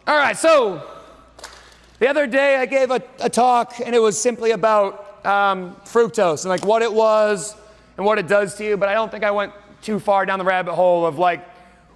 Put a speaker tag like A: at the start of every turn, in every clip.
A: All right, so the other day I gave a talk, and it was simply about fructose and like what it was and what it does to you, but I don't think I went too far down the rabbit hole of like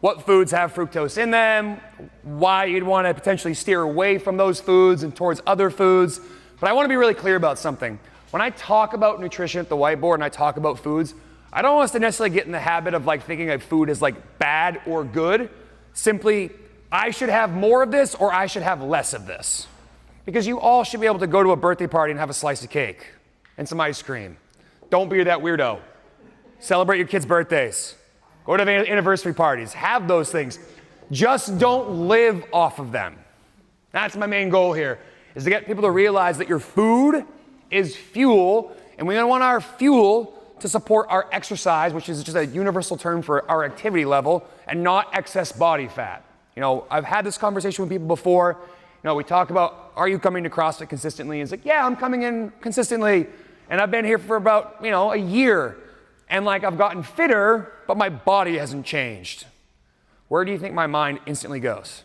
A: what foods have fructose in them, why you'd want to potentially steer away from those foods and towards other foods. But I want to be really clear about something. When I talk about nutrition at the whiteboard and I talk about foods, I don't want us to necessarily get in the habit of like thinking of food as like bad or good. Simply, I should have more of this or I should have less of this. Because you all should be able to go to a birthday party and have a slice of cake and some ice cream. Don't be that weirdo. Celebrate your kids' birthdays. Go to anniversary parties. Have those things. Just don't live off of them. That's my main goal here, is to get people to realize that your food is fuel, and we want our fuel to support our exercise, which is just a universal term for our activity level, and not excess body fat. You know, I've had this conversation with people before. You know, we talk about, are you coming to CrossFit consistently? And it's like, yeah, I'm coming in consistently. And I've been here for about, a year. And like, I've gotten fitter, but my body hasn't changed. Where do you think my mind instantly goes?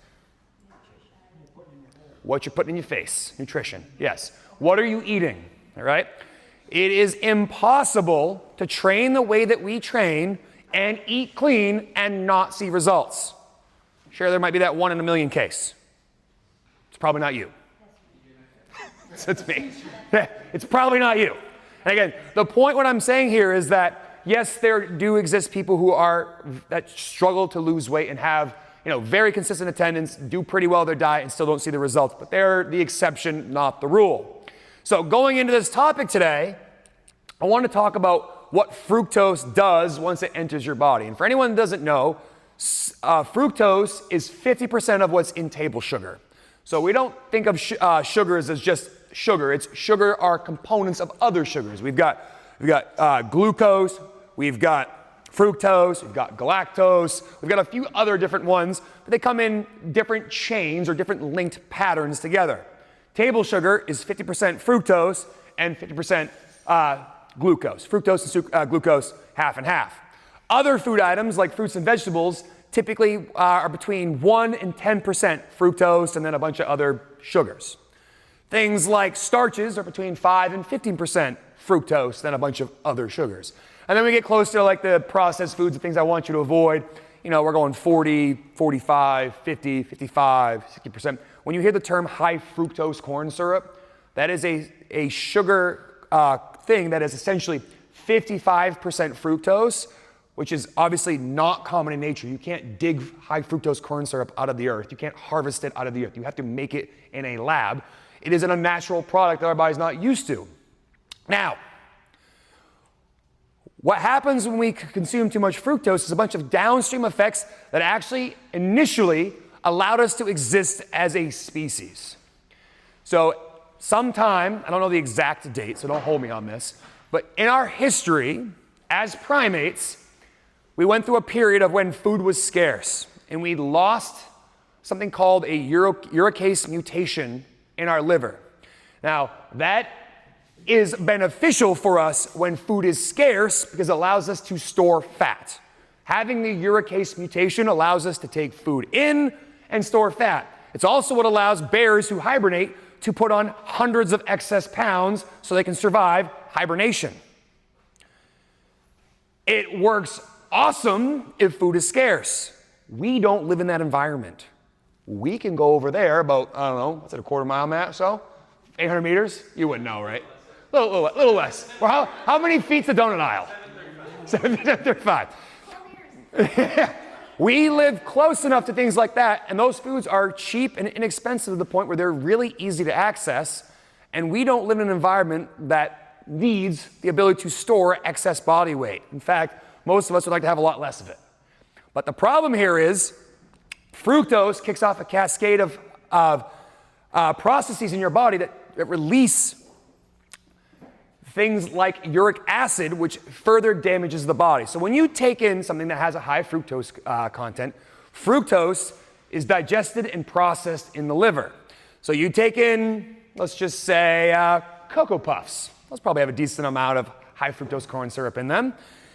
A: What you're putting in your face. Nutrition, yes. What are you eating, all right? It is impossible to train the way that we train and eat clean and not see results. Sure, there might be that 1 in a million case. It's probably not you. It's me. It's probably not you. And again, the point what I'm saying here is that, yes, there do exist people that struggle to lose weight and have, very consistent attendance, do pretty well with their diet and still don't see the results, but they're the exception, not the rule. So going into this topic today, I want to talk about what fructose does once it enters your body. And for anyone who doesn't know, fructose is 50% of what's in table sugar. So we don't think of sugars as just sugar. It's sugar are components of other sugars. We've got glucose, we've got fructose, we've got galactose, we've got a few other different ones, but they come in different chains or different linked patterns together. Table sugar is 50% fructose and 50% glucose. Fructose and glucose, half and half. Other food items like fruits and vegetables typically are between 1 and 10% fructose and then a bunch of other sugars. Things like starches are between 5 and 15% fructose, then a bunch of other sugars. And then we get close to like the processed foods and things I want you to avoid. We're going 40, 45, 50, 55, 60%. When you hear the term high fructose corn syrup, that is a sugar thing that is essentially 55% fructose, which is obviously not common in nature. You can't dig high fructose corn syrup out of the earth. You can't harvest it out of the earth. You have to make it in a lab. It is an unnatural product that our body's not used to. Now, what happens when we consume too much fructose is a bunch of downstream effects that actually initially allowed us to exist as a species. So sometime, I don't know the exact date, so don't hold me on this, but in our history as primates, we went through a period of when food was scarce, and we lost something called a uricase mutation in our liver. Now, that is beneficial for us when food is scarce because it allows us to store fat. Having the uricase mutation allows us to take food in and store fat. It's also what allows bears who hibernate to put on hundreds of excess pounds so they can survive hibernation. It works awesome if food is scarce. We don't live in that environment. We can go over there about, I don't know, what's it, a quarter mile, Matt, so? 800 meters? You wouldn't know, right? A little less. Well, how many feet's the donut aisle? 735. We live close enough to things like that, and those foods are cheap and inexpensive to the point where they're really easy to access, and we don't live in an environment that needs the ability to store excess body weight. In fact, most of us would like to have a lot less of it. But the problem here is fructose kicks off a cascade of processes in your body that release things like uric acid, which further damages the body. So when you take in something that has a high fructose content, fructose is digested and processed in the liver. So you take in, let's just say, Cocoa Puffs. Those probably have a decent amount of high fructose corn syrup in them.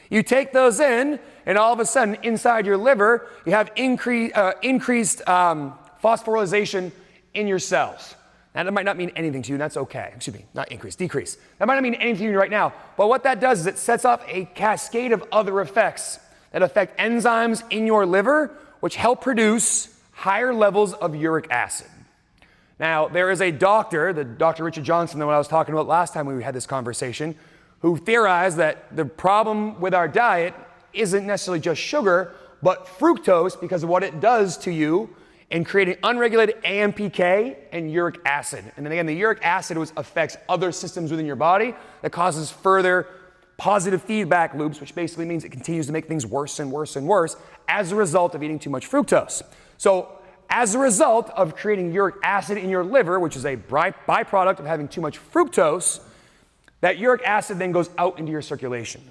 A: You take those in, and all of a sudden, inside your liver, you have increased phosphorylation in your cells. Now, that might not mean anything to you, and that's okay. Excuse me, not increase, decrease. That might not mean anything to you right now, but what that does is it sets off a cascade of other effects that affect enzymes in your liver, which help produce higher levels of uric acid. Now, there is a doctor, the Dr. Richard Johnson, that I was talking about last time we had this conversation, who theorized that the problem with our diet isn't necessarily just sugar, but fructose, because of what it does to you in creating unregulated AMPK and uric acid. And then again, the uric acid affects other systems within your body that causes further positive feedback loops, which basically means it continues to make things worse and worse and worse as a result of eating too much fructose. So as a result of creating uric acid in your liver, which is a byproduct of having too much fructose, that uric acid then goes out into your circulation.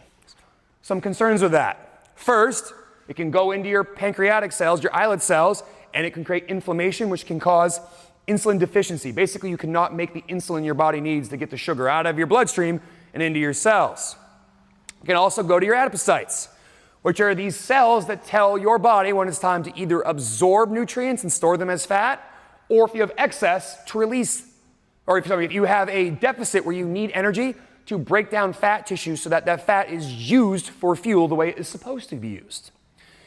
A: Some concerns with that. First, it can go into your pancreatic cells, your islet cells, and it can create inflammation, which can cause insulin deficiency. Basically, you cannot make the insulin your body needs to get the sugar out of your bloodstream and into your cells. It can also go to your adipocytes, which are these cells that tell your body when it's time to either absorb nutrients and store them as fat, or if you have excess, to release, or if you have a deficit where you need energy, to break down fat tissue so that that fat is used for fuel the way it is supposed to be used.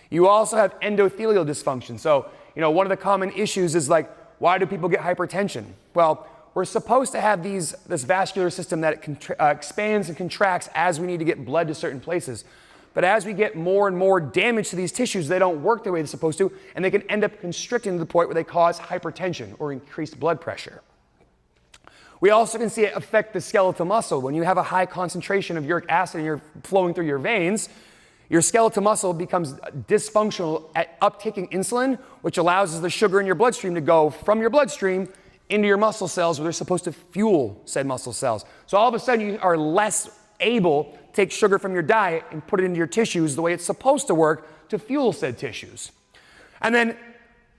A: You also have endothelial dysfunction. So, one of the common issues is like, why do people get hypertension? Well, we're supposed to have this vascular system that expands and contracts as we need to get blood to certain places. But as we get more and more damage to these tissues, they don't work the way they're supposed to, and they can end up constricting to the point where they cause hypertension or increased blood pressure. We also can see it affect the skeletal muscle. When you have a high concentration of uric acid and you're flowing through your veins, your skeletal muscle becomes dysfunctional at uptaking insulin, which allows the sugar in your bloodstream to go from your bloodstream into your muscle cells where they're supposed to fuel said muscle cells. So all of a sudden you are less able to take sugar from your diet and put it into your tissues the way it's supposed to work to fuel said tissues. And then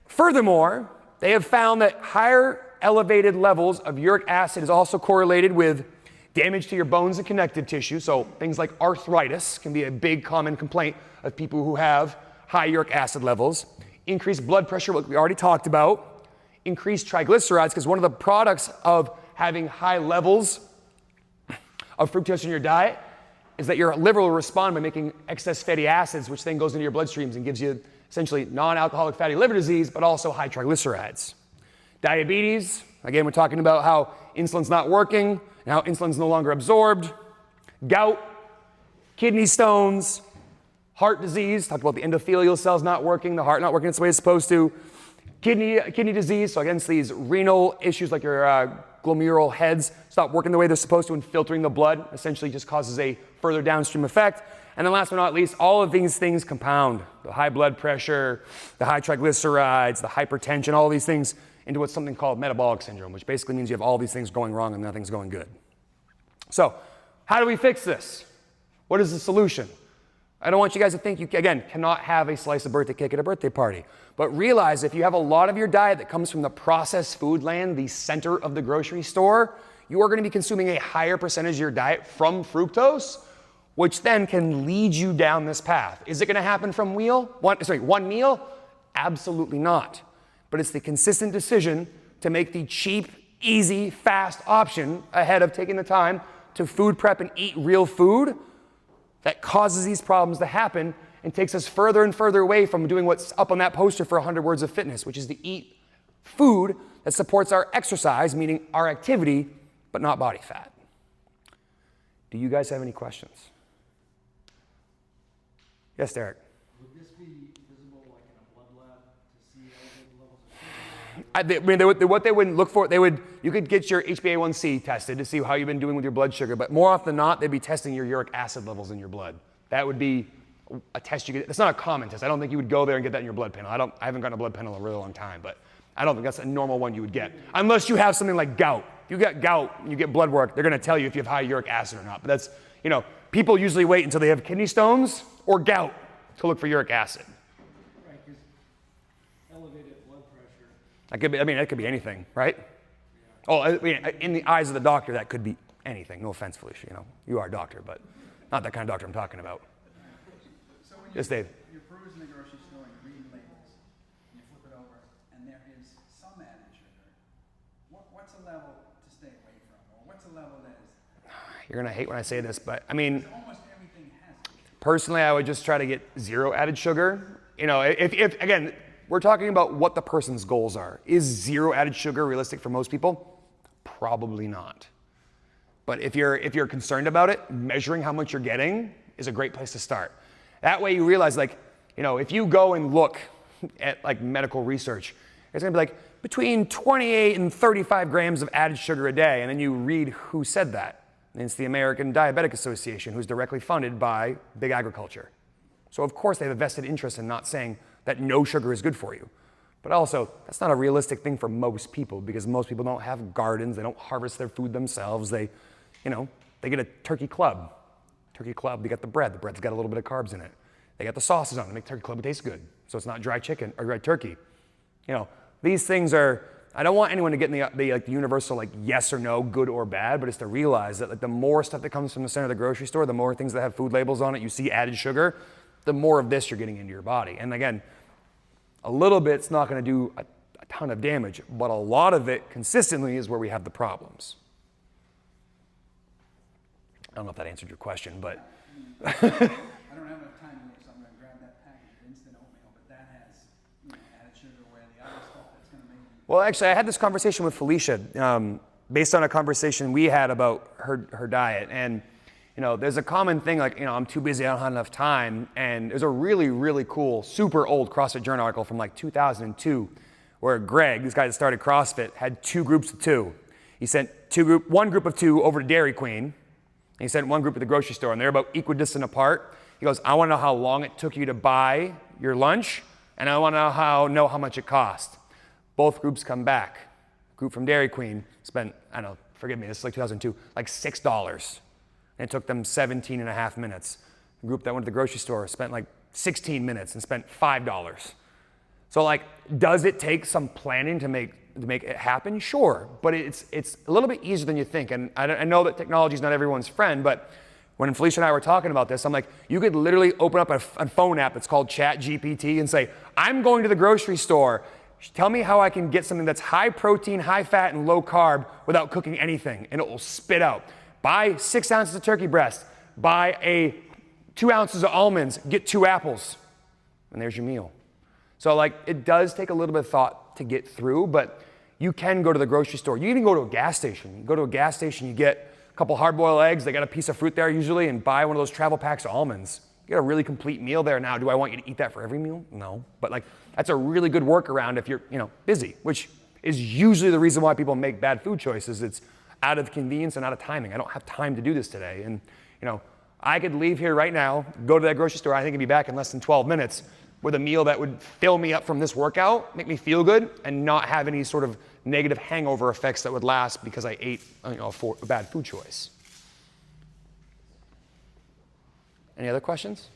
A: furthermore, they have found that higher elevated levels of uric acid is also correlated with damage to your bones and connective tissue. So things like arthritis can be a big common complaint of people who have high uric acid levels. Increased blood pressure, what we already talked about. Increased triglycerides, because one of the products of having high levels of fructose in your diet is that your liver will respond by making excess fatty acids, which then goes into your bloodstreams and gives you essentially non-alcoholic fatty liver disease, but also high triglycerides. Diabetes, again, we're talking about how insulin's not working and how insulin's no longer absorbed. Gout, kidney stones, heart disease, talked about the endothelial cells not working, the heart not working its way it's supposed to. Kidney disease, so against these renal issues like your glomerular heads stop working the way they're supposed to and filtering the blood essentially just causes a further downstream effect. And then last but not least, all of these things compound. The high blood pressure, the high triglycerides, the hypertension, all of these things into what's something called metabolic syndrome, which basically means you have all these things going wrong and nothing's going good. So how do we fix this? What is the solution? I don't want you guys to think you, again, cannot have a slice of birthday cake at a birthday party. But realize if you have a lot of your diet that comes from the processed food land, the center of the grocery store, you are going to be consuming a higher percentage of your diet from fructose, which then can lead you down this path. Is it going to happen from one meal? Absolutely not. But it's the consistent decision to make the cheap, easy, fast option ahead of taking the time to food prep and eat real food that causes these problems to happen and takes us further and further away from doing what's up on that poster for 100 Words of Fitness, which is to eat food that supports our exercise, meaning our activity, but not body fat. Do you guys have any questions? Yes, Derek.
B: Would this be visible like in a blood lab to see elevated levels of sugar?
A: What they would look for, you could get your HbA1c tested to see how you've been doing with your blood sugar, but more often than not, they'd be testing your uric acid levels in your blood. That would be a test you get. It's not a common test. I don't think you would go there and get that in your blood panel. I haven't gotten a blood panel in a really long time, but I don't think that's a normal one you would get. Unless you have something like gout. If you got gout and you get blood work, they're gonna tell you if you have high uric acid or not. But that's, people usually wait until they have kidney stones or gout to look for uric acid.
B: Right, because elevated blood pressure.
A: That could be anything, right? Yeah. Oh, in the eyes of the doctor, that could be anything. No offense, Felicia, you are a doctor, but not that kind of doctor I'm talking about.
B: So when
A: Yes, Dave.
B: you're perusing the grocery store and you read labels, and you flip it over, and there is is some added sugar, what's a level to stay away from? Or what's a level that is...
A: You're going to hate when I say this, but I mean,
B: Almost everything has it.
A: personally, I would just try to get 0 added sugar. You know, if again, we're talking about what the person's goals are. Is 0 added sugar realistic for most people? Probably not. But if you're concerned about it, measuring how much you're getting is a great place to start. That way you realize, like, you know, if you go and look at like medical research, it's gonna be like between 28 and 35 grams of added sugar a day, and then you read who said that. And it's the American Diabetic Association, who's directly funded by big agriculture. So of course they have a vested interest in not saying that no sugar is good for you. But also, that's not a realistic thing for most people, because most people don't have gardens, they don't harvest their food themselves, they get a turkey club. Turkey club, they got the bread's got a little bit of carbs in it. They got the sauces on it, they make turkey club taste good. So it's not dry chicken or dry turkey. You know, these things are, I don't want anyone to get in the universal like yes or no, good or bad, but it's to realize that like the more stuff that comes from the center of the grocery store, the more things that have food labels on it, you see added sugar, the more of this you're getting into your body. And again, a little bit's not going to do a ton of damage, but a lot of it consistently is where we have the problems. I don't know if that answered your question, but
B: I don't have enough time here, so I'm going to grab that package of instant oatmeal, but that has added sugar, where the other stuff that's going to make you...
A: Well, actually, I had this conversation with Felicia based on a conversation we had about her diet. And, you know, there's a common thing like, you know, I'm too busy, I don't have enough time. And there's a really, really cool, super old CrossFit Journal article from like 2002 where Greg, this guy that started CrossFit, had 2 groups of 2. He sent one group of 2 over to Dairy Queen. And he sent one group at the grocery store, and they're about equidistant apart. He goes, I want to know how long it took you to buy your lunch, and I want to know how much it cost. Both groups come back. Group from Dairy Queen spent, I don't know, forgive me, this is like 2002, like $6. And it took them 17 and a half minutes. The group that went to the grocery store spent like 16 minutes and spent $5. So like, does it take some planning to make it happen? Sure, but it's a little bit easier than you think. And I know that technology is not everyone's friend, but when Felicia and I were talking about this, I'm like, you could literally open up a phone app that's called Chat GPT and say, I'm going to the grocery store. Tell me how I can get something that's high protein, high fat, and low carb without cooking anything, and it will spit out. Buy 6 ounces of turkey breast, buy 2 ounces of almonds, get 2 apples, and there's your meal. So like, it does take a little bit of thought to get through, but you can go to the grocery store. You even go to a gas station. You go to a gas station, you get a couple hard-boiled eggs, they got a piece of fruit there usually, and buy one of those travel packs of almonds. You get a really complete meal there. Now, do I want you to eat that for every meal? No, but like, that's a really good workaround if you're, busy, which is usually the reason why people make bad food choices. It's out of convenience and out of timing. I don't have time to do this today. And, I could leave here right now, go to that grocery store, I think I'd be back in less than 12 minutes with a meal that would fill me up from this workout, make me feel good, and not have any sort of negative hangover effects that would last because I ate a bad food choice. Any other questions?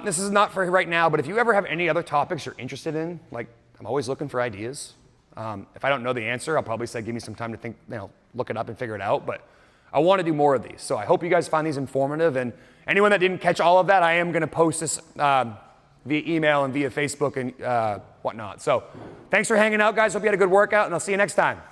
A: This is not for right now, but if you ever have any other topics you're interested in, like I'm always looking for ideas. If I don't know the answer, I'll probably say give me some time to think, look it up and figure it out. But I want to do more of these. So I hope you guys find these informative. And anyone that didn't catch all of that, I am going to post this via email and via Facebook and whatnot. So thanks for hanging out, guys. Hope you had a good workout, and I'll see you next time.